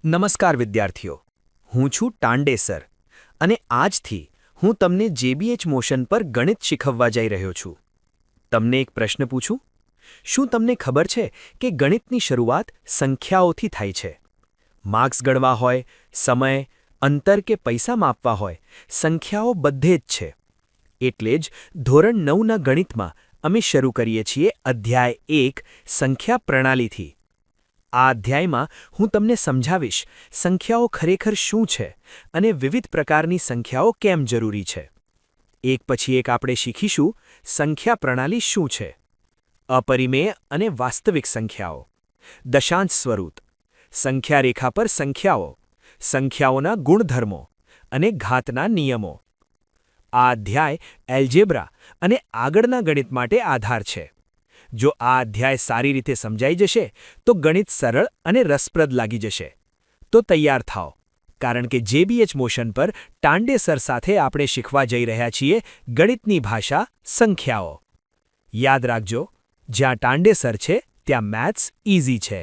નમસ્કાર વિદ્યાર્થીઓ, હું છું ટાંડે સર અને આજથી હું તમને જેબીએચ મોશન પર ગણિત શીખવવા જઈ રહ્યો છું. તમને એક પ્રશ્ન પૂછું? શું તમને ખબર છે કે ગણિતની શરૂઆત સંખ્યાઓથી થાય છે? માર્ક્સ ગણવા હોય, સમય, અંતર કે પૈસા માપવા હોય, સંખ્યાઓ બધે જ છે. એટલે જ ધોરણ 9ના ગણિતમાં અમે શરૂ કરીએ છીએ અધ્યાય 1 સંખ્યા પ્રણાલીથી. આ અધ્યાયમાં હું તમને સમજાવીશ સંખ્યાઓ ખરેખર શું છે અને વિવિધ પ્રકારની સંખ્યાઓ કેમ જરૂરી છે. એક પછી એક આપણે શીખીશું સંખ્યા પ્રણાલી શું છે, અપરિમેય અને વાસ્તવિક સંખ્યાઓ, દશાંશ સ્વરૂપ, સંખ્યા રેખા પર સંખ્યાઓ, સંખ્યાઓના ગુણધર્મો અને ઘાતના નિયમો. આ અધ્યાય એલ્જેબ્રા અને આગળના ગણિત માટે આધાર છે. જો આ અધ્યાય સારી રીતે સમજાઈ જશે તો ગણિત સરળ અને રસપ્રદ લાગી જશે. તો તૈયાર થાઓ, કારણ કે જેબીએચ મોશન પર ટાંડે સર સાથે આપણે શીખવા જઈ રહ્યા છીએ ગણિતની ભાષા સંખ્યાઓ. યાદ રાખજો, જ્યાં ટાંડે સર છે ત્યાં મેથ્સ ઇઝી છે.